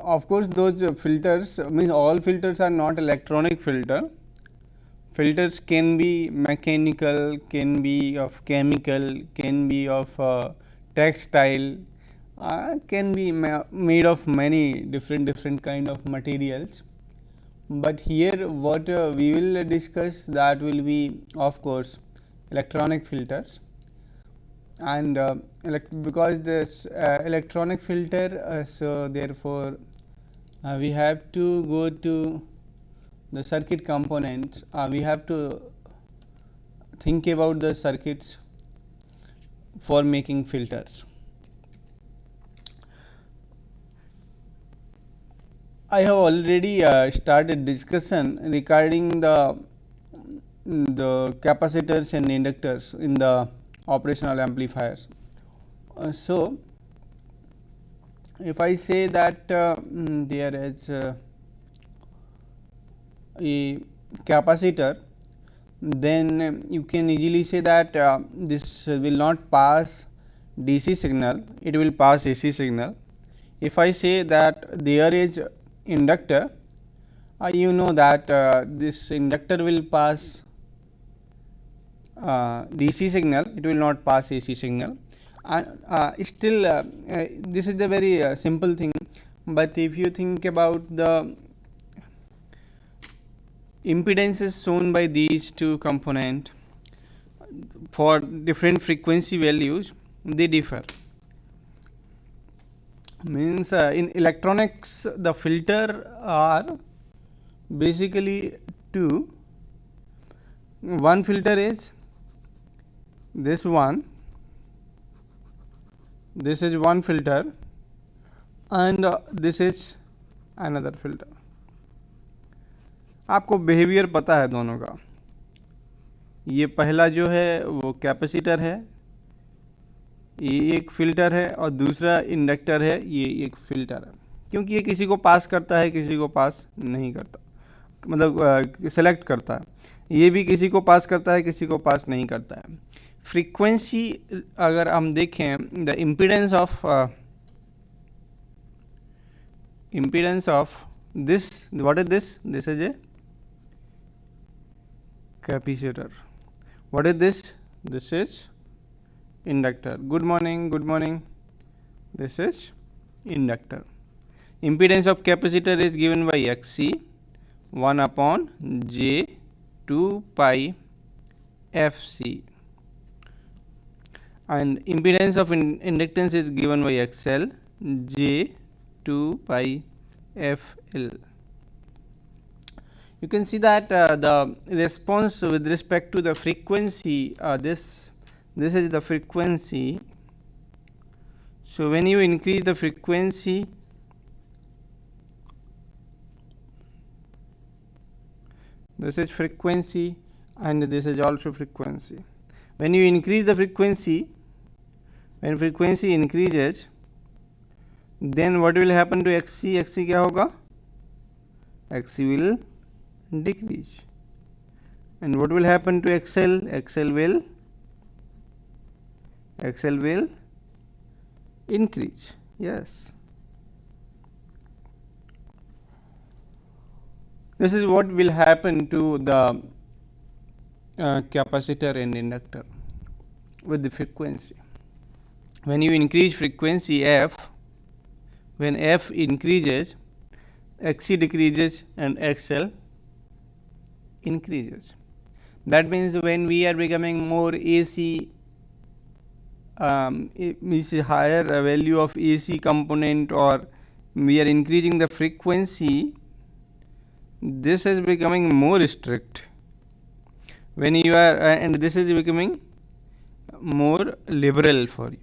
of course those filters means all filters are not electronic filter. Filters can be mechanical, can be of chemical, can be of textile, can be made of many different kind of materials. But here what we will discuss, that will be of course electronic filters. And because this electronic filter, so therefore we have to go to the circuit components. We have to think about the circuits for making filters. I have already started discussion regarding the capacitors and inductors in the operational amplifiers. So if I say that there is a capacitor, then you can easily say that this will not pass DC signal, it will pass AC signal. If I say that there is inductor, you know that this inductor will pass DC signal, it will not pass AC signal. And still this is the very simple thing, but if you think about the impedances shown by these two components for different frequency values, they differ. Means in electronics the filter are basically two. One filter is this one, this is one filter, and this is another filter. आपको behaviour पता है दोनों का. ये पहला जो है वो कैपेसिटर है, ये एक फिल्टर है, और दूसरा इंडक्टर है, ये एक फिल्टर है. क्योंकि ये किसी को पास करता है, किसी को पास नहीं करता, मतलब सेलेक्ट करता है. ये भी किसी को पास करता है, किसी को पास नहीं करता है. फ्रीक्वेंसी अगर हम देखें, the impedance of this, what is this? This is a capacitor. What is this? This is inductor. Good morning, good morning. This is inductor. Impedance of capacitor is given by XC 1 upon J 2 pi FC, and impedance of inductance is given by XL J 2 pi FL. You can see that the response with respect to the frequency, this is the frequency. So when you increase the frequency, this is frequency, and this is also frequency. When you increase the frequency, when frequency increases, then what will happen to XC? XC क्या होगा? XC will decrease. And what will happen to XL? XL will increase. Yes. This is what will happen to the capacitor and inductor with the frequency. When you increase frequency F, when F increases, XC decreases and XL increases. That means when we are becoming more AC, it means a higher value of AC component, or we are increasing the frequency, this is becoming more strict. When you are and this is becoming more liberal for you.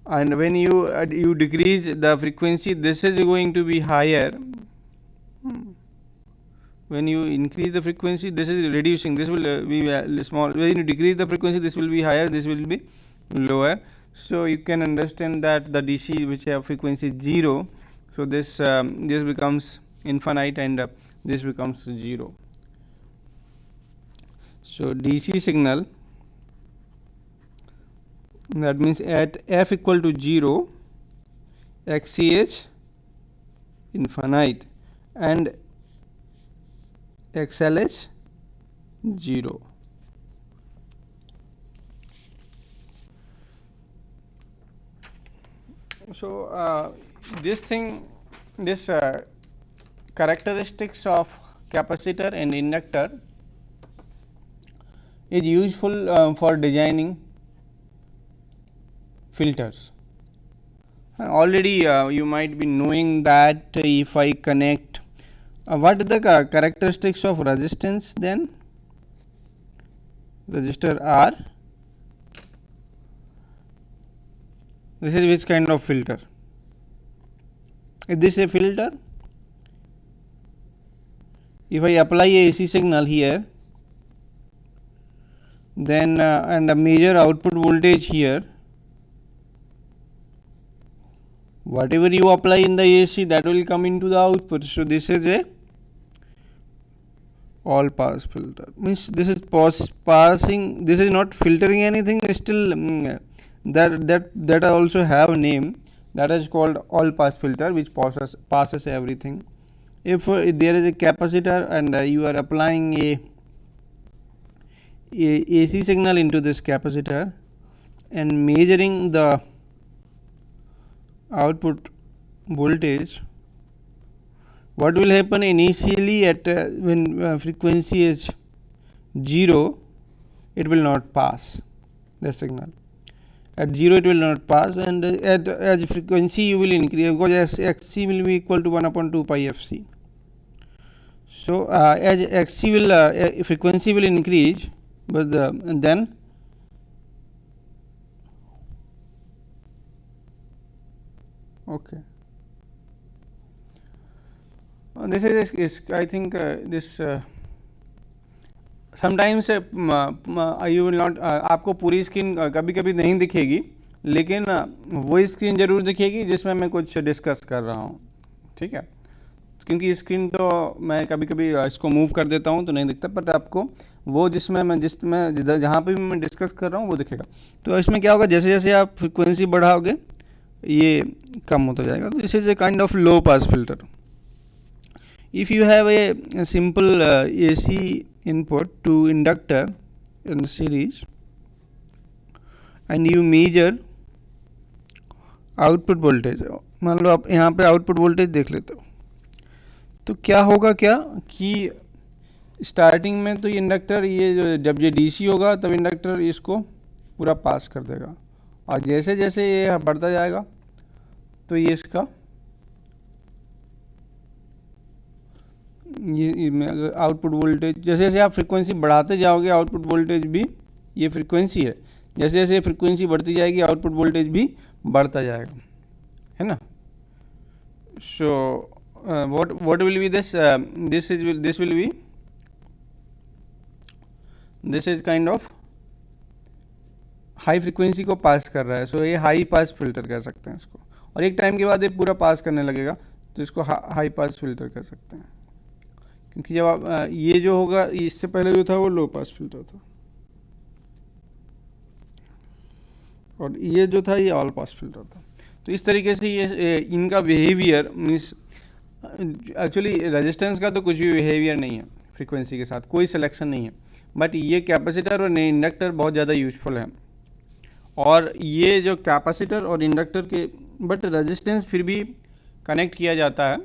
And when you decrease the frequency, this is going to be higher. When you increase the frequency, this is reducing, this will be small. When you decrease the frequency, this will be higher, this will be lower. So you can understand that the DC which have frequency 0, so this becomes infinite, and this becomes 0. So DC signal, that means at F equal to 0, XCH infinite and XLH 0. So this characteristics of capacitor and inductor is useful for designing filters. Already you might be knowing that if I connect what is the characteristics of resistance, then resistor R. This is which kind of filter? Is this a filter? If I apply a AC signal here, then and a major output voltage here, whatever you apply in the AC, that will come into the output. So this is a all pass filter. Means this is passing. This is not filtering anything. Still that also have a name, that is called all pass filter, which passes everything. If there is a capacitor and you are applying a AC signal into this capacitor and measuring the output voltage, what will happen initially at when frequency is 0, it will not pass the signal. At 0 it will not pass, and as frequency you will increase, because XC will be equal to 1 upon 2 pi FC. So as XC will frequency will increase, but then okay. This is I think this sometimes you will not, आपको पूरी screen कभी कभी नहीं दिखेगी, लेकिन वो screen जरूर दिखेगी जिसमें मैं कुछ डिस्कस कर रहा हूँ, ठीक है, क्योंकि स्क्रीन तो मैं कभी कभी इसको मूव कर देता हूँ तो नहीं दिखता, बट आपको वो जिसमें जहाँ पे भी मैं डिस्कस कर रहा हूँ वो दिखेगा. तो इसमें क्या होगा, जैसे जैसे आप फ्रिक्वेंसी बढ़ाओगे ये कम होता जाएगा. तो this is a kind of low pass filter. If you have a simple AC input to inductor in series and you measure output voltage, मान लो आप यहाँ पे आउटपुट वोल्टेज देख लेते हो, तो क्या होगा क्या कि स्टार्टिंग में तो ये इंडक्टर ये जब ये डीसी होगा तब इंडक्टर इसको पूरा पास कर देगा, और जैसे जैसे ये बढ़ता जाएगा तो ये इसका ये आउटपुट वोल्टेज, जैसे जैसे आप फ्रीक्वेंसी बढ़ाते जाओगे आउटपुट वोल्टेज भी, ये फ्रीक्वेंसी है, जैसे जैसे फ्रीक्वेंसी बढ़ती जाएगी आउटपुट वोल्टेज भी बढ़ता जाएगा, है ना. सो what will be this this is kind of high frequency को पास कर रहा है. सो ये हाई पास फिल्टर कह सकते हैं इसको, और एक टाइम के बाद ये पूरा पास करने लगेगा तो इसको हाई पास फिल्टर कह सकते हैं, क्योंकि जब आप ये जो होगा, इससे पहले जो था वो लो पास फिल्टर था, और ये जो था ये ऑल पास फिल्टर था. तो इस तरीके से ये इनका बिहेवियर मीन्स, एक्चुअली रेजिस्टेंस का तो कुछ भी बिहेवियर नहीं है, फ्रीक्वेंसी के साथ कोई सिलेक्शन नहीं है, बट ये कैपेसिटर और इंडक्टर बहुत ज़्यादा यूजफुल है. और ये जो कैपेसिटर और इंडक्टर के, बट रेजिस्टेंस फिर भी कनेक्ट किया जाता है.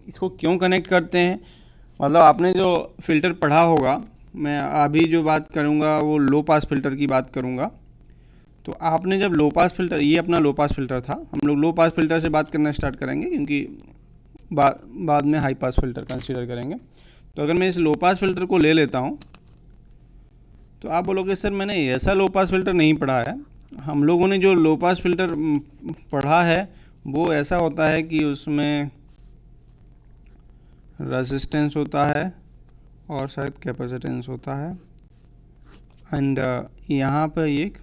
इसको क्यों कनेक्ट करते हैं, मतलब आपने जो फ़िल्टर पढ़ा होगा, मैं अभी जो बात करूँगा वो लो पास फिल्टर की बात करूँगा. तो आपने जब लो पास फिल्टर, ये अपना लो पास फिल्टर था, हम लोग लो पास फिल्टर से बात करना स्टार्ट करेंगे क्योंकि बाद में हाई पास फिल्टर कंसीडर करेंगे. तो अगर मैं इस लो पास फिल्टर को ले लेता हूँ तो आप बोलोगे सर मैंने ऐसा लो पास फिल्टर नहीं पढ़ा है. हम लोगों ने जो लो पास फिल्टर पढ़ा है वो ऐसा होता है कि उसमें रेजिस्टेंस होता है और शायद कैपेसिटेंस होता है, एंड यहाँ पर एक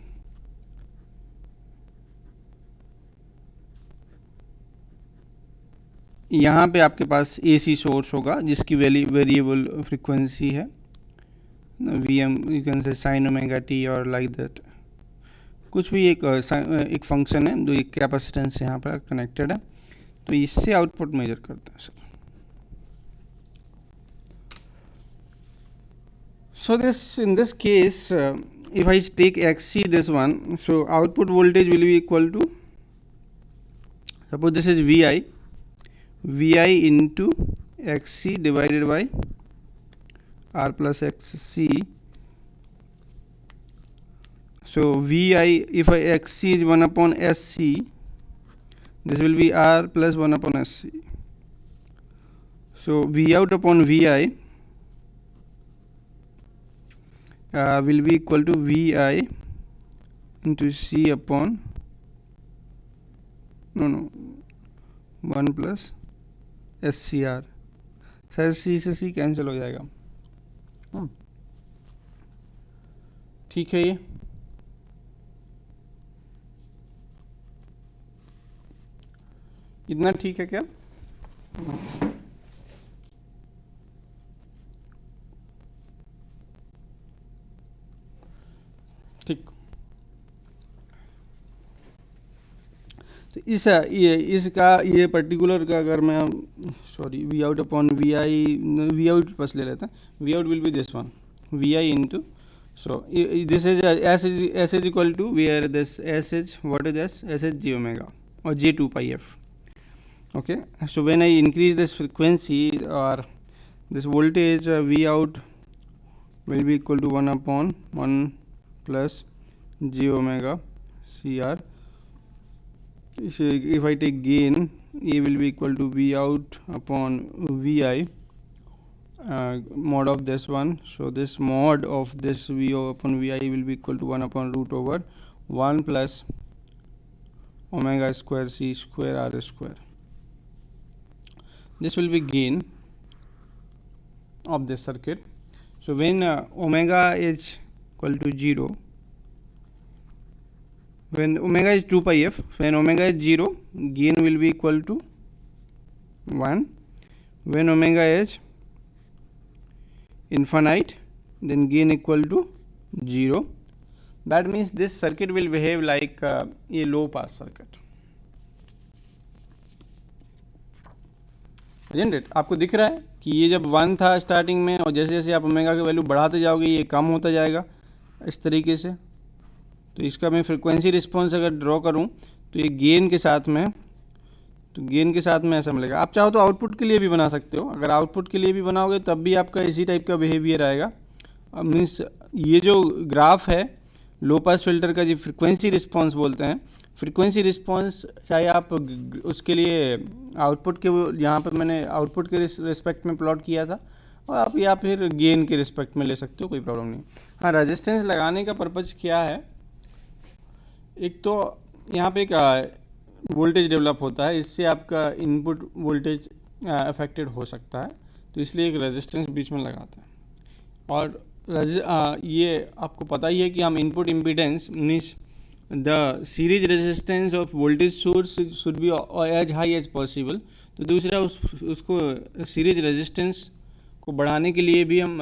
यहाँ पे आपके पास AC सोर्स होगा जिसकी वेरिएबल फ्रीक्वेंसी है, VM, you can say sin omega t or like that. कुछ भी एक फंक्शन है, दो एक कैपेसिटेंस यहाँ पर कनेक्टेड है, तो इससे आउटपुट मेजर करते हैं sir. So in this case, if I take XC this one, so output voltage will be equal to, suppose this is VI into XC divided by R plus XC. So VI, if XC is 1 upon SC, this will be R plus 1 upon SC. So V out upon VI will be equal to VI into C upon 1 plus SCR. Sir C से C cancel हो जाएगा. ठीक है, ये इतना ठीक है क्या? ठीक. तो इसका ये पर्टिकुलर का अगर मैं V out upon V out बस ले लेते हैं. V out will be this one, V I into, so this is S is equal to, where this S is, what is S? S is j omega or j2 pi f. Okay, so when I increase this frequency or this voltage, V out will be equal to 1 upon 1 plus j omega CR. So if I take gain, A will be equal to V out upon VI mod of this one. So this mod of this V upon VI will be equal to 1 upon root over 1 plus omega square C square R square. This will be gain of this circuit. So when omega is equal to 0, when omega is 2 pi f, when omega is 0, gain will be equal to 1. When omega is infinite, then gain equal to 0. That means this circuit will behave like a low pass circuit. Isn't it? आपको दिख रहा है कि ये जब 1 था starting में, और जैसे जैसे आप ओमेगा की वैल्यू बढ़ाते जाओगे ये कम होता जाएगा इस तरीके से. तो इसका मैं फ्रीक्वेंसी रिस्पॉन्स अगर ड्रॉ करूं तो ये गेन के साथ में, तो गेन के साथ में ऐसा मिलेगा. आप चाहो तो आउटपुट के लिए भी बना सकते हो. अगर आउटपुट के लिए भी बनाओगे तब भी आपका इसी टाइप का बिहेवियर आएगा. मीन्स ये जो ग्राफ है लो पास फिल्टर का, जो फ्रीक्वेंसी रिस्पॉन्स बोलते हैं, फ्रीक्वेंसी रिस्पॉन्स चाहे आप उसके लिए आउटपुट के, यहाँ पर मैंने आउटपुट के रिस्पेक्ट में प्लॉट किया था, और आप या फिर गेन के रिस्पेक्ट में ले सकते हो, कोई प्रॉब्लम नहीं. हाँ, रेजिस्टेंस लगाने का पर्पज़ क्या है? एक तो यहाँ पे एक वोल्टेज डेवलप होता है, इससे आपका इनपुट वोल्टेज अफेक्टेड हो सकता है, तो इसलिए एक रेजिस्टेंस बीच में लगाते हैं. और ये आपको पता ही है कि हम input impedance means the series resistance of voltage source should be as high as possible. तो दूसरा उसको सीरीज रेजिस्टेंस को बढ़ाने के लिए भी हम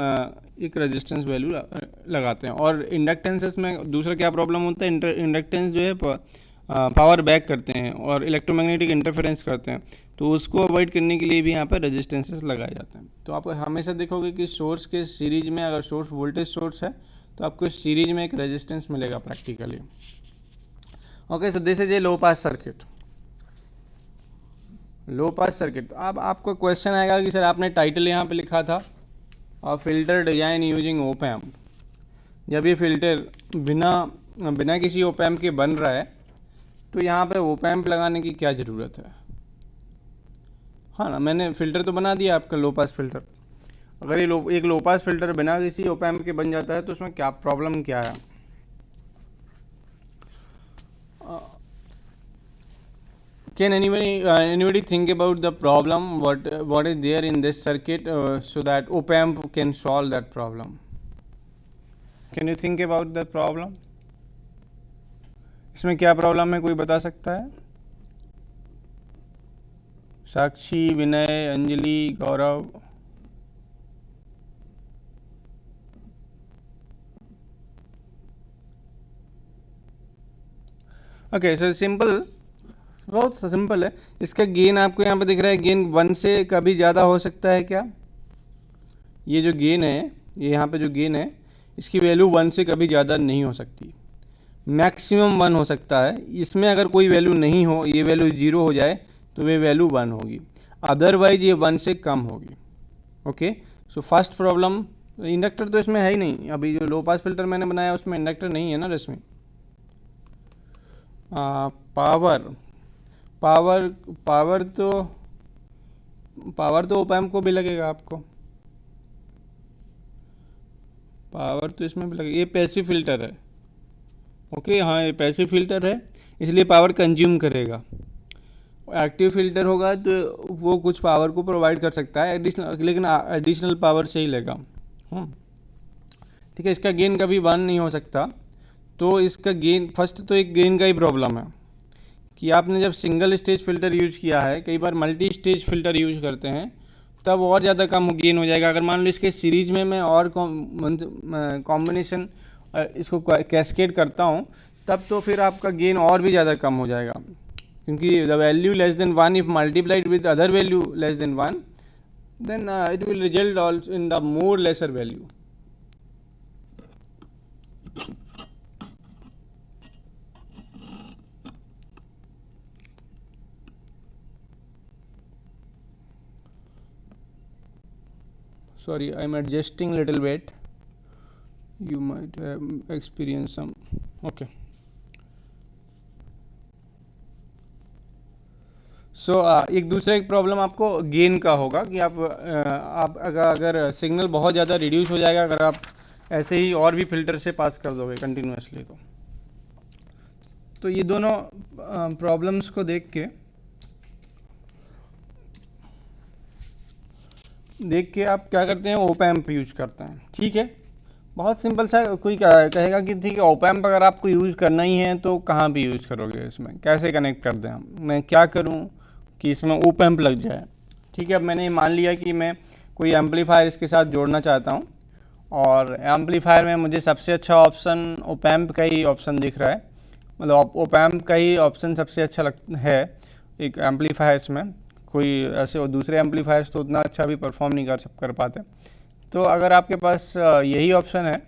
एक रेजिस्टेंस वैल्यू लगाते हैं. और इंडक्टेंसेस में दूसरा क्या प्रॉब्लम होता है, इंडक्टेंस जो है पावर बैक करते हैं और इलेक्ट्रोमैग्नेटिक इंटरफेरेंस करते हैं, तो उसको अवॉइड करने के लिए भी यहाँ पर रेजिस्टेंसेस लगाए जाते हैं. तो आप हमेशा देखोगे कि सोर्स के सीरीज में, अगर सोर्स वोल्टेज सोर्स है तो आपको सीरीज में एक रेजिस्टेंस मिलेगा practically. Okay, so this is a low pass circuit. Low pass circuit. अब आपको क्वेश्चन आएगा कि सर आपने टाइटल यहाँ पे लिखा था फिल्टर डिजाइन यूजिंग ओपैम्प. जब ये फिल्टर बिना किसी ओपैम्प के बन रहा है तो यहाँ पे ओपैम्प लगाने की क्या ज़रूरत है? हाँ ना, मैंने फिल्टर तो बना दिया आपका लो पास फिल्टर. अगर ये एक लो पास फिल्टर बिना किसी ओपैम्प के बन जाता है तो उसमें क्या प्रॉब्लम क्या है? Can anybody think about the problem, what is there in this circuit so that Opamp can solve that problem? Can you think about the problem? इसमें क्या प्रॉब्लम है, कोई बता सकता है? साक्षी, विनय, अंजलि, गौरव. ओके सो सिंपल, बहुत सिंपल है। इसका गेन आपको यहाँ पे दिख रहा है, गेन 1 से कभी ज़्यादा हो सकता है क्या? ये जो गेन है, ये यहाँ पे जो गेन है, इसकी वैल्यू 1 से कभी ज़्यादा नहीं हो सकती, मैक्सिमम 1 हो सकता है। इसमें अगर कोई वैल्यू नहीं हो, ये वैल्यू 0 हो जाए तो ये वैल्यू 1 होगी, अदरवाइज ये 1 से कम होगी। Okay so first problem, inductor तो इसमें है ही नहीं। अभी जो लो पास फिल्टर मैंने बनाया उसमें इंडक्टर नहीं है ना रश्मि। पावर पावर पावर तो ओपैम्प को भी लगेगा आपको, पावर तो इसमें भी लगेगा। ये पैसिव फिल्टर है। ओके हाँ, ये पैसिव फिल्टर है, इसलिए पावर कंज्यूम करेगा। एक्टिव फिल्टर होगा तो वो कुछ पावर को प्रोवाइड कर सकता है एडिशनल, लेकिन एडिशनल पावर से ही लेगा। ठीक है, इसका गेन कभी 1 नहीं हो सकता। तो इसका गेन, फर्स्ट तो एक गेन का ही प्रॉब्लम है कि आपने जब सिंगल स्टेज फिल्टर यूज किया है, कई बार मल्टी स्टेज फिल्टर यूज करते हैं तब और ज़्यादा कम गेन हो जाएगा। अगर मान लो इसके सीरीज में मैं और कॉम्बिनेशन इसको कैस्केड करता हूँ, तब तो फिर आपका गेन और भी ज़्यादा कम हो जाएगा, क्योंकि the value less than 1 if multiplied with other value less than 1, then it will result also in the more lesser value. Sorry, I am adjusting little bit, you might have experienced some. Okay, सो एक दूसरा एक problem आपको gain का होगा कि आप अगर signal बहुत ज़्यादा रिड्यूस हो जाएगा, अगर आप ऐसे ही और भी फिल्टर से पास कर दोगे कंटिन्यूसली, तो ये दोनों प्रॉब्लम्स को देख के आप क्या करते हैं, ओपैम्प यूज करते हैं। ठीक है, बहुत सिंपल सा। कोई कहेगा कि ठीक है, ओपैम्प अगर आपको यूज़ करना ही है तो कहाँ पे यूज़ करोगे, इसमें कैसे कनेक्ट कर दें हम, मैं क्या करूँ कि इसमें ओपैम्प लग जाए। ठीक है, अब मैंने मान लिया कि मैं कोई एम्पलीफायर इसके साथ जोड़ना चाहता हूँ, और एम्पलीफायर में मुझे सबसे अच्छा ऑप्शन ओपैम्प का ही ऑप्शन दिख रहा है, मतलब ओपैम्प का ही ऑप्शन सबसे अच्छा है एक एम्पलीफायर्स में। कोई ऐसे और दूसरे एम्पलीफायर्स तो उतना अच्छा भी परफॉर्म नहीं कर पाते। तो अगर आपके पास यही ऑप्शन है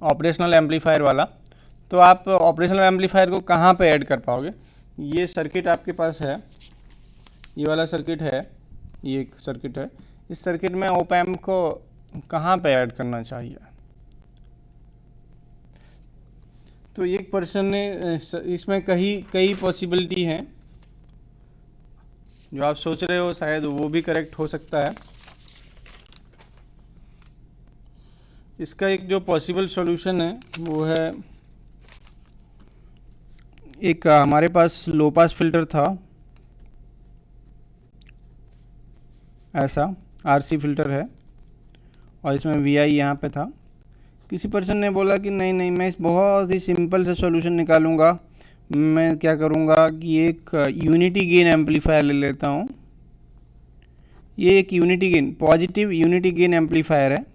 ऑपरेशनल एम्पलीफायर वाला, तो आप ऑपरेशनल एम्पलीफायर को कहाँ पे ऐड कर पाओगे? ये सर्किट आपके पास है, ये वाला सर्किट है, ये एक सर्किट है। इस सर्किट में ओपैम्प को कहाँ पे ऐड करना चाहिए? तो एक पर्सन ने इसमें कई पॉसिबिलिटी हैं, जो आप सोच रहे हो शायद वो भी करेक्ट हो सकता है। इसका एक जो पॉसिबल सॉल्यूशन है वो है, एक हमारे पास लो पास फिल्टर था, ऐसा आरसी फिल्टर है, और इसमें वीआई यहाँ पे था। किसी पर्सन ने बोला कि नहीं नहीं, मैं इस बहुत ही सिंपल से सॉल्यूशन निकालूंगा। मैं क्या करूंगा कि एक यूनिटी गेन एम्पलीफायर ले लेता हूँ। ये एक unity gain, positive unity gain amplifier है।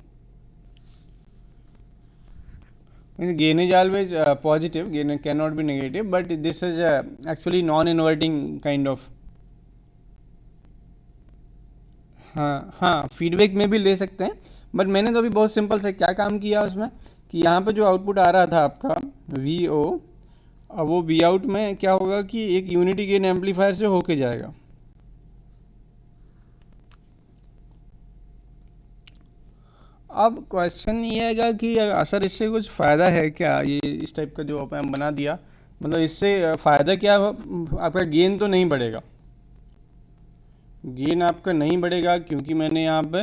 Gain is always positive, gain cannot be negative, but this is actually non-inverting kind of. हाँ, फीडबैक में भी ले सकते हैं, बट मैंने तो अभी बहुत सिंपल से क्या काम किया उसमें कि यहाँ पे जो आउटपुट आ रहा था आपका VO, अब वो V आउट में क्या होगा कि एक यूनिटी गेन एम्पलीफायर से होके जाएगा। अब क्वेश्चन ये आएगा कि सर इससे कुछ फ़ायदा है क्या, ये इस टाइप का जो ओपैम्प बना दिया, मतलब इससे फ़ायदा क्या? आपका गेन तो नहीं बढ़ेगा, गेन आपका नहीं बढ़ेगा, क्योंकि मैंने यहाँ पे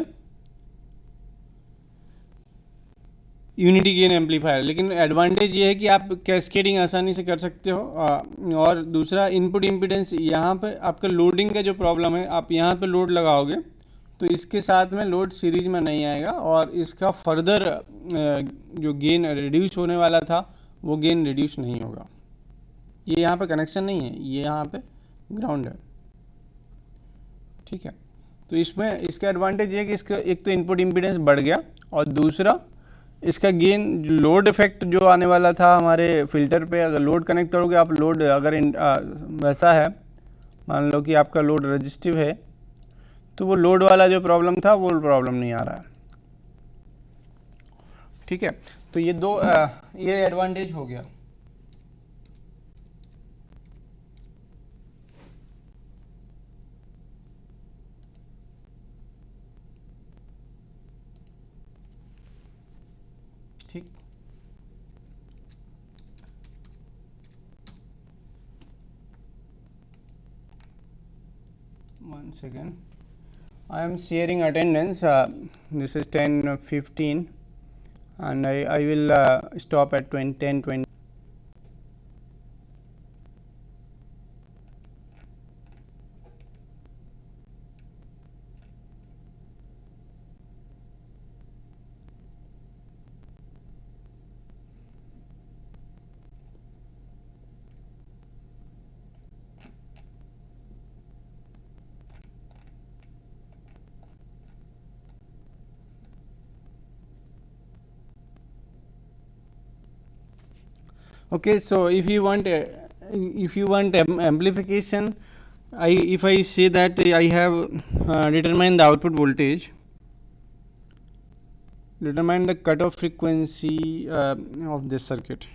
यूनिटी गेन एम्पलीफायर। लेकिन एडवांटेज ये है कि आप कैस्केडिंग आसानी से कर सकते हो। और दूसरा, इनपुट इम्पीडेंस, यहाँ पे आपका लोडिंग का जो प्रॉब्लम है, आप यहाँ पे लोड लगाओगे तो इसके साथ में लोड सीरीज में नहीं आएगा, और इसका फर्दर जो गेन रिड्यूस होने वाला था वो गेन रिड्यूस नहीं होगा। ये यहाँ पे कनेक्शन नहीं है, ये यहाँ पे ग्राउंड है। ठीक है, तो इसमें इसका एडवांटेज ये है कि इसका एक तो इनपुट इम्पीडेंस बढ़ गया, और दूसरा इसका गेन लोड इफेक्ट जो आने वाला था हमारे फिल्टर पे, अगर लोड कनेक्ट करोगे आप, लोड अगर वैसा है, मान लो कि आपका लोड रजिस्टिव है, तो वो लोड वाला जो प्रॉब्लम था वो प्रॉब्लम नहीं आ रहा है। ठीक है, तो ये दो ये एडवांटेज हो गया। ठीक, one second, I am sharing attendance. This is 10:15 and I will stop at 10:20. Okay, so if you want amplification, if I say that I have determined the output voltage, determine the cutoff frequency of this circuit.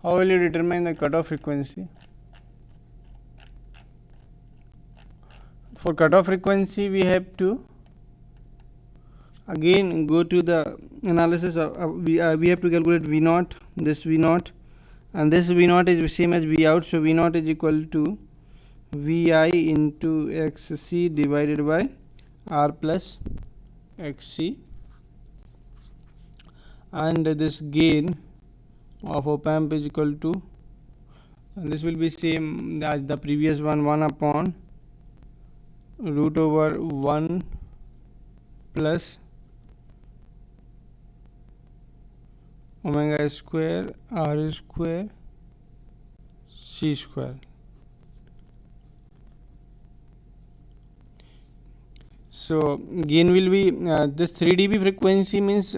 How will you determine the cutoff frequency? For cutoff frequency, we have to again go to the analysis of we have to calculate V naught, this V naught, and this V naught is same as V out, so V naught is equal to Vi into Xc divided by R plus Xc, and this gain of Opamp is equal to, and this will be same as the previous one, 1 upon root over 1 plus omega square R square C square. So gain will be this 3 dB frequency means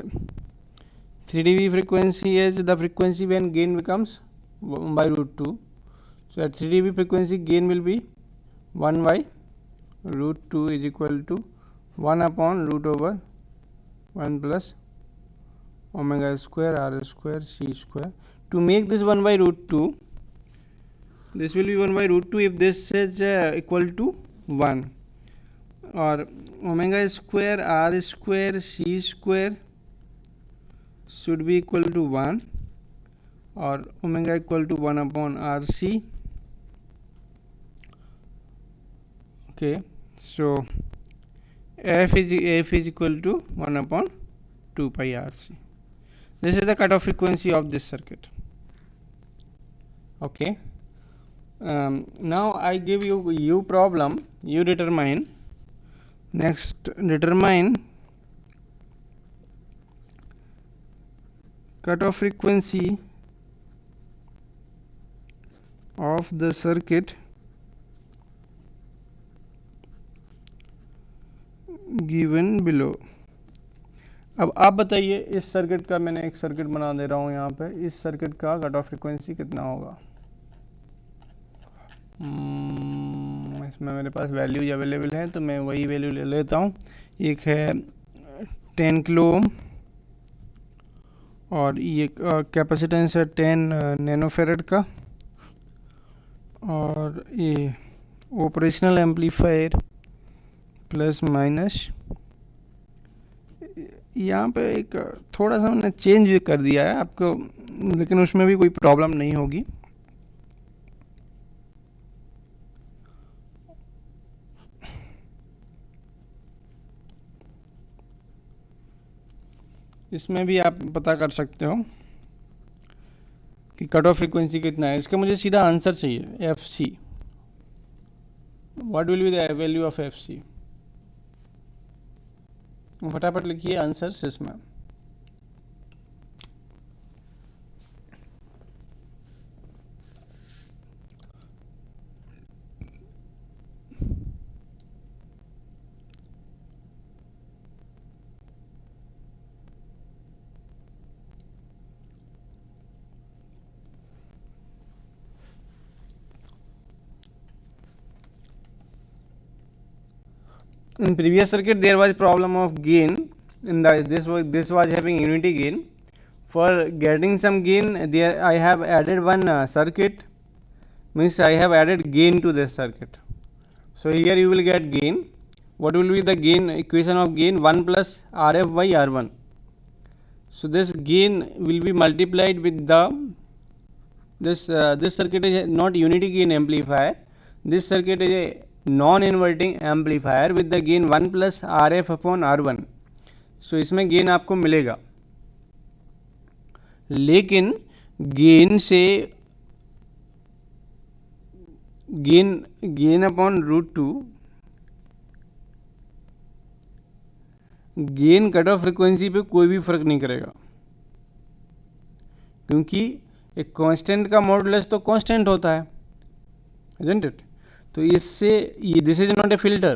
3 dB frequency is the frequency when gain becomes 1 by root 2. So at 3 dB frequency gain will be 1 by root 2 is equal to 1 upon root over 1 plus omega square R square C square. To make this 1 by root 2, this will be 1 by root 2 if this is equal to 1, or omega square R square C square should be equal to 1, or omega equal to 1 upon RC. Okay, so f is equal to 1 upon 2 pi RC. This is the cutoff frequency of this circuit. Okay, now I give you problem, you determine. Next, determine cutoff frequency of the circuit given below. अब आप बताइए, इस circuit का, मैंने एक circuit बना दे रहा हूँ यहाँ पे, इस सर्किट का कट ऑफ फ्रीक्वेंसी कितना होगा? इसमें मेरे पास वैल्यूज अवेलेबल है तो मैं वही वैल्यू ले लेता हूँ। एक है 10 किलो ओम और ये कैपेसिटेंस है 10 नैनोफेरेड का, और ये ऑपरेशनल एम्पलीफायर प्लस माइनस, यहाँ पे एक थोड़ा सा मैंने चेंज कर दिया है आपको, लेकिन उसमें भी कोई प्रॉब्लम नहीं होगी। इसमें भी आप पता कर सकते हो कि कट ऑफ फ्रीक्वेंसी कितना है। इसका मुझे सीधा आंसर चाहिए, F C. What will be the value of F C? फटाफट लिखिए आंसर इसमें। in previous circuit there was problem of gain. In this was having unity gain. For getting some gain, there I have added one circuit, means I have added gain to this circuit. So here you will get gain. What will be the gain equation of gain? 1 plus Rf by R1. So this gain will be multiplied with the this circuit is not unity gain amplifier. This circuit is a non-inverting amplifier with the gain 1 plus Rf upon R1. So इसमें gain आपको मिलेगा, लेकिन gain से gain upon √2, gain cut off frequency पे कोई भी फर्क नहीं करेगा, क्योंकि एक कांस्टेंट का मॉडुलस तो कांस्टेंट होता है, isn't it? तो इससे this is not a filter,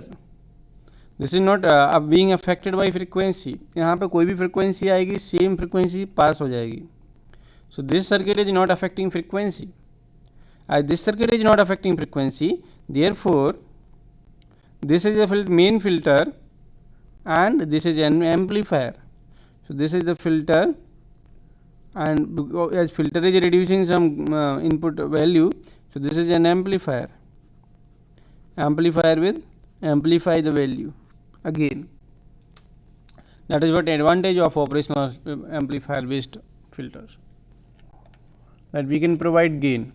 this is not being affected by frequency. यहाँ पे कोई भी फ्रीक्वेंसी आएगी सेम फ्रीक्वेंसी पास हो जाएगी. So this circuit is not affecting frequency. This circuit is not affecting frequency, therefore this is a main filter and this is an amplifier. So this is the filter, and as filter is reducing some input value, so this is an amplifier with amplify the value again. That is what advantage of operational amplifier based filters, that we can provide gain.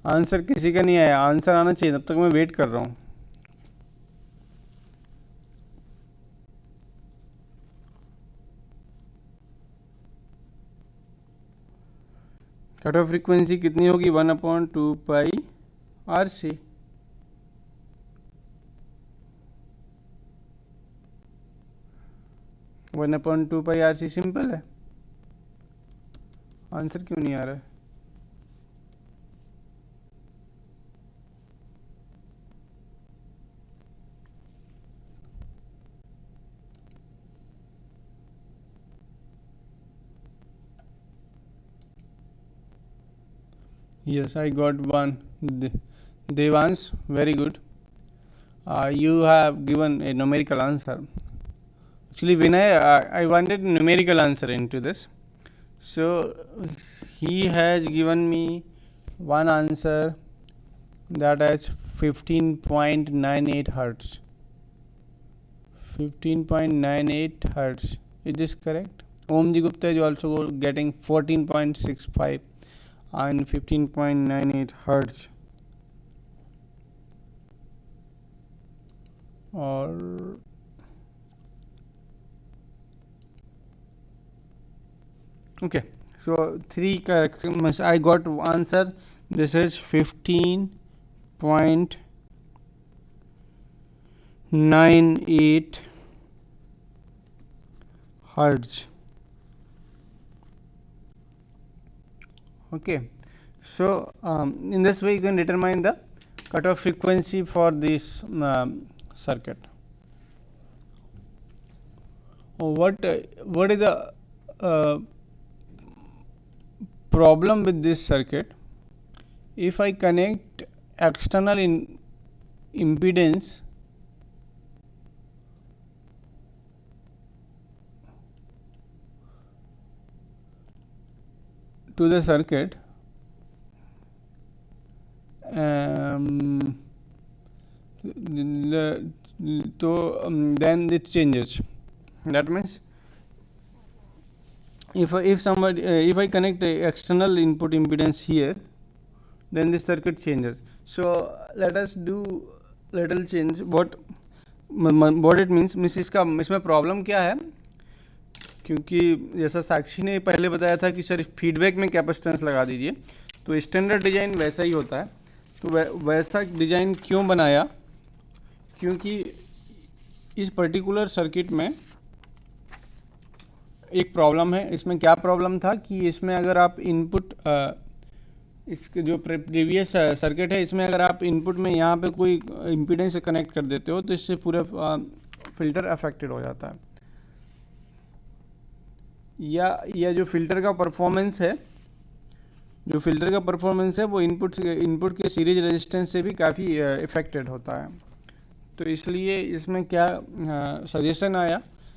Answer किसी का नहीं आया, answer आना चाहिए, तब तक मैं wait कर रहा हूँ. कट ऑफ फ्रीक्वेंसी कितनी होगी? 1/2 पाई RC. वन अपॉन 2 पाई RC सिंपल है. आंसर क्यों नहीं आ रहा है? Yes, I got one. Devans, very good. You have given a numerical answer. Actually, when I wanted numerical answer into this, so he has given me one answer that is 15.98 hertz. 15.98 hertz. Is this correct? Omji Gupta is also getting 14.65. and 15.98 hertz. Or okay, so 3 corrections. I got answer. This is 15.98 hertz. Okay, so in this way you can determine the cutoff frequency for this circuit. What is the problem with this circuit? If I connect external impedance to the circuit, then it changes. That means if I connect a external input impedance here, then the circuit changes. So let us do little change. What it means इसमें problem क्या है? क्योंकि जैसा साक्षी ने पहले बताया था कि सर फीडबैक में कैपेसिटेंस लगा दीजिए, तो स्टैंडर्ड डिजाइन वैसा ही होता है. तो वैसा डिजाइन क्यों बनाया? क्योंकि इस पर्टिकुलर सर्किट में एक प्रॉब्लम है. इसमें क्या प्रॉब्लम था कि इसमें अगर आप इनपुट इसके जो प्रीवियस सर्किट है, इसमें अगर आप इनपुट में यहाँ पे कोई इम्पीडेंस से कनेक्ट कर देते हो तो इससे पूरा फिल्टर अफेक्टेड हो जाता है. या जो फिल्टर का परफॉर्मेंस है, वो इनपुट के सीरीज रेजिस्टेंस से भी काफ़ी इफेक्टेड होता है। तो इसलिए इसमें क्या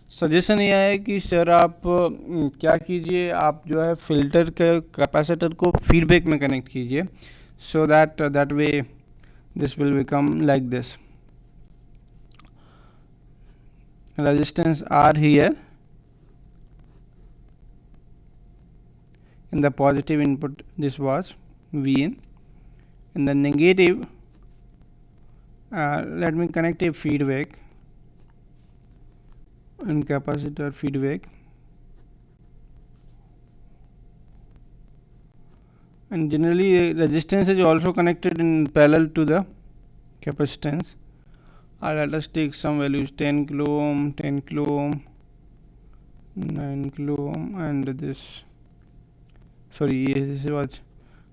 सजेशन ये है कि सर आप क्या कीजिए, आप जो है फिल्टर के कैपेसिटर को फीडबैक में कनेक्ट कीजिए, so that way this will become like this. Resistance R here in the positive input, this was Vin. In the negative, let me connect a feedback in capacitor feedback, and generally resistance is also connected in parallel to the capacitance. Let us take some values: 10 kilo ohm, 10 kilo ohm, 9 kilo ohm, and this was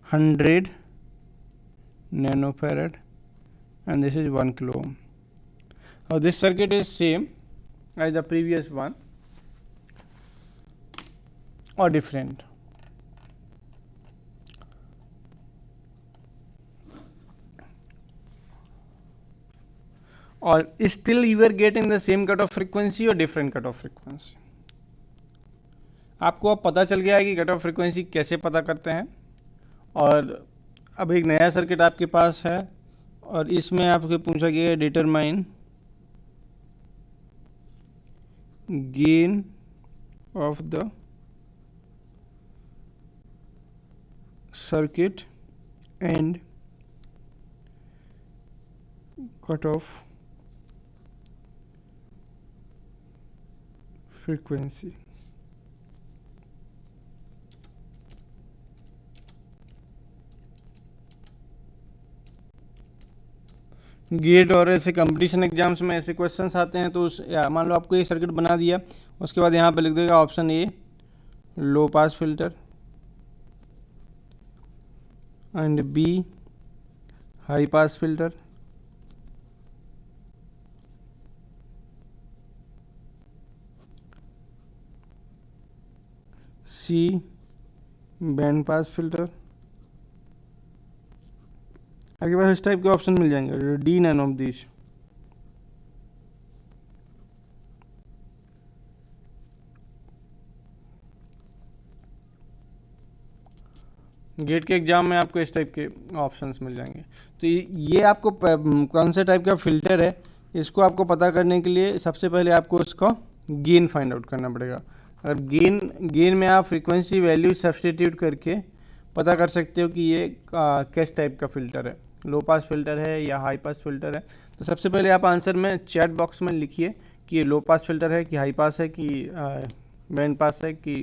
100 nanofarad, and this is 1 kilo ohm. Now this circuit is same as the previous one or different. Or still you are getting the same cutoff frequency or different cutoff frequency. आपको अब पता चल गया है कि cut off frequency कैसे पता करते हैं। और अब एक नया सर्किट आपके पास है और इसमें आपको पूछा गया है determine gain of the circuit and cut off frequency. GATE और ऐसे कंपटीशन एग्जाम्स में ऐसे क्वेश्चंस आते हैं, तो मान लो आपको ये सर्किट बना दिया, उसके बाद यहाँ पे लिख देगा option A low pass filter and B high pass filter, C band pass filter. आपके पास इस टाइप के ऑप्शन मिल जाएंगे, D none of this. GATE के एग्जाम में आपको इस टाइप के ऑप्शंस मिल जाएंगे। तो ये आपको कौन से टाइप का फिल्टर है, इसको आपको पता करने के लिए सबसे पहले आपको उसका गेन फाइंड आउट करना पड़ेगा। अगर गेन में आप फ्रीक्वेंसी वैल्यू सब्सटीट्यूट करके पता कर सकते हो कि ये किस टाइप का फिल्टर है, लो पास फिल्टर है या हाई पास फिल्टर है। तो सबसे पहले आप आंसर में चैट बॉक्स में लिखिए कि ये लो पास फिल्टर है कि हाई पास है कि बैंड पास है कि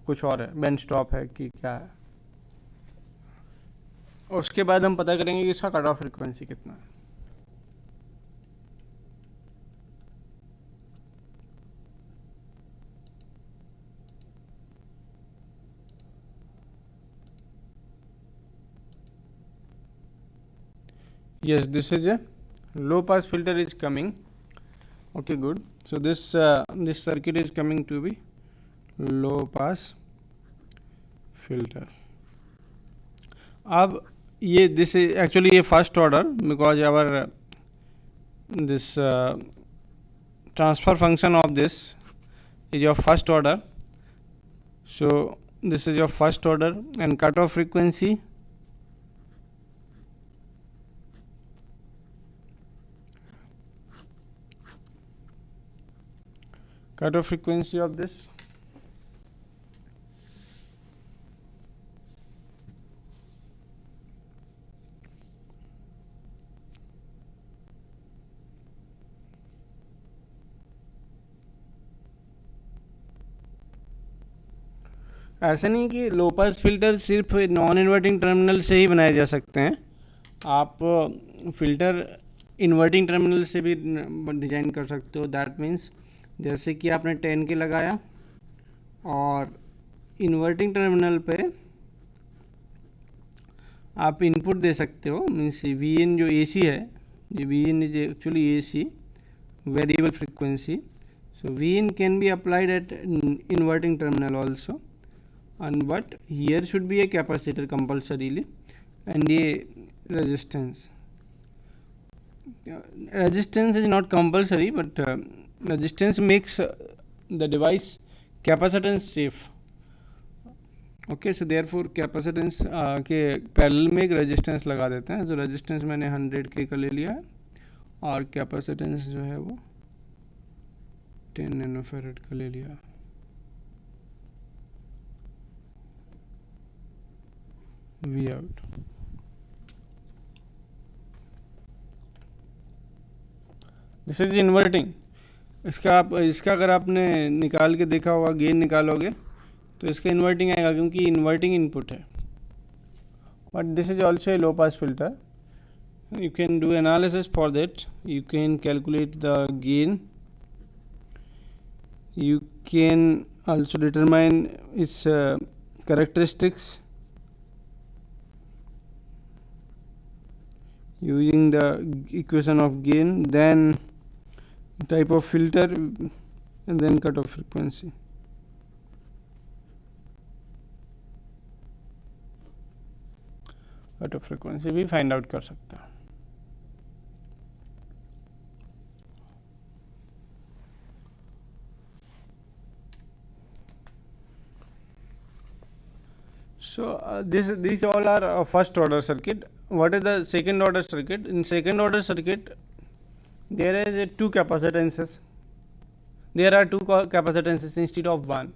कुछ और है, बैंड स्टॉप है कि क्या है। उसके बाद हम पता करेंगे कि इसका कट ऑफ फ्रीक्वेंसी कितना है। Yes, this is a low pass filter is coming. Okay, good. So this circuit is coming to be low pass filter. अब ये this is actually a first order because our this transfer function of this is your first order. So this is your first order and cutoff frequency of this ऐसा नहीं कि लो pass filter सिर्फ non inverting terminal से ही बनाए जा सकते हैं, आप फिल्टर इन्वर्टिंग टर्मिनल से भी डिजाइन कर सकते हो। दैट मीन्स जैसे कि आपने 10 के लगाया और इन्वर्टिंग टर्मिनल पे आप इनपुट दे सकते हो, मीन्स Vin जो AC है, ये Vin is actually AC variable frequency. So V in can be applied at inverting terminal also, and but here should be a capacitor compulsorily and a resistance. Resistance is not compulsory, but resistance makes the device capacitance safe. Okay, so therefore capacitance के parallel में एक resistance लगा देते हैं. जो resistance मैंने 100K का ले लिया है और कैपेसिटेंस जो है वो 10 नैनोफैरड का ले लिया. V out. This is inverting. इसका अगर आपने निकाल के देखा होगा, गेन निकालोगे तो इसका इन्वर्टिंग आएगा क्योंकि इन्वर्टिंग इनपुट है. But this is also a low pass filter. You can do analysis for that. You can calculate the gain. You can also determine its characteristics using the equation of gain, then type of filter, and then cutoff frequency. Cutoff frequency भी find out कर सकते हैं. So these all are first order circuit. What is the second order circuit? In second order circuit, there is two capacitances. There are two capacitances instead of one.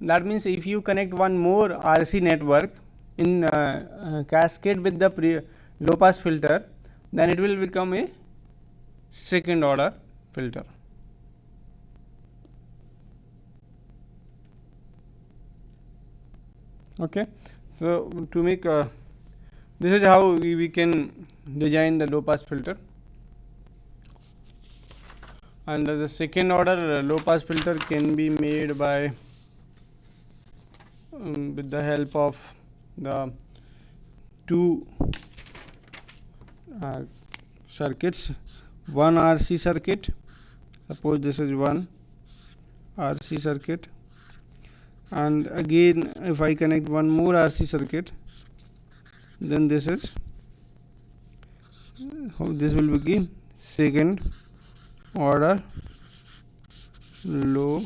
That means if you connect one more RC network in cascade with the low pass filter, then it will become a second order filter. Okay, so to make this is how we can design the low pass filter. And the second order low pass filter can be made by with the help of the two circuits. One RC circuit, suppose this is one RC circuit, and again if I connect one more RC circuit, then this is how this will begin second order low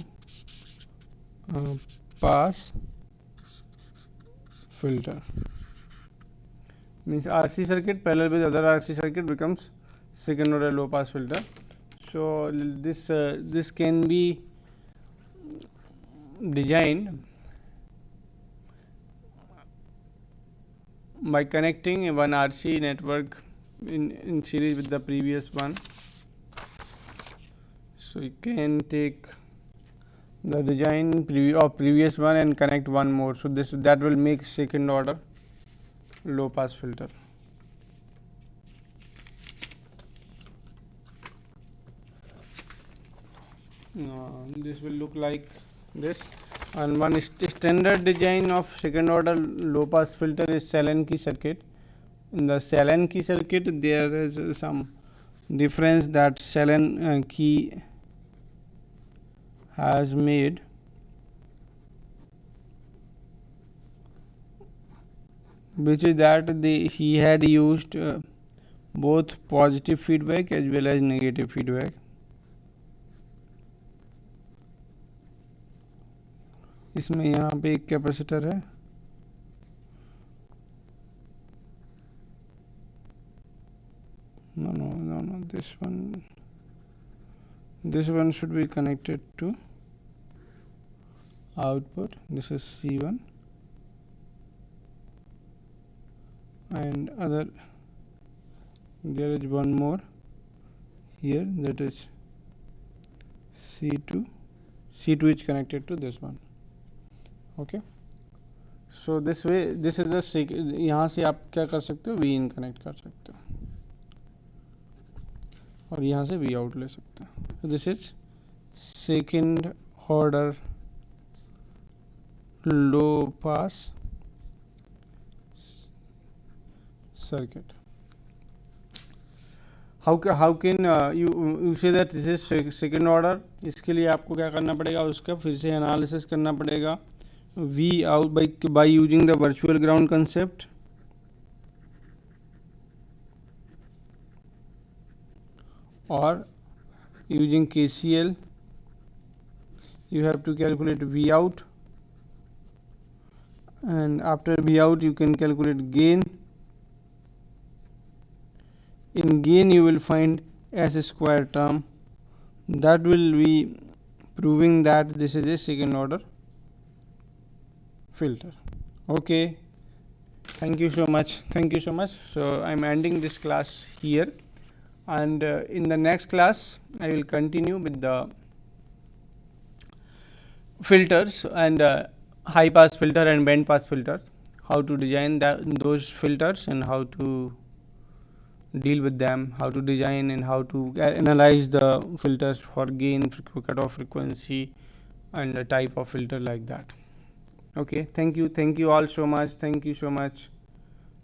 pass filter. Means RC circuit parallel with other RC circuit becomes second order low pass filter. So this can be designed by connecting one RC network in series with the previous one. So you can take the design of previous one and connect one more. So that will make second order low pass filter. This will look like this. And one standard design of second order low pass filter is Allen key circuit. In the Allen key circuit, there is some difference that Allen key has made. Which is that he had used both positive feedback as well as negative feedback. इसमें यहाँ पे एक capacitor है, no, this one should be connected to output. This is C1 and other, there is one more here, that is C2 is connected to this one. Okay, so this way this is the यहाँ से आप क्या कर सकते हो, V in connect कर सकते हो और यहाँ से V out ले सकते हो. So this is second order low pass circuit. how can you say that this is second order? इसके लिए आपको क्या करना पड़ेगा, उसका फिर से एनालिसिस करना पड़ेगा V out by using the virtual ground concept, or using KCL. You have to calculate V out, and after V out you can calculate gain. In gain you will find S square term, that will be proving that this is a second order filter. Okay, thank you so much. So I'm ending this class here, and in the next class I will continue with the filters and high pass filter and band pass filter, how to design those filters and how to deal with them, how to design and how to analyze the filters for gain, cutoff frequency, and the type of filter like that. Okay, thank you all so much. Thank you so much.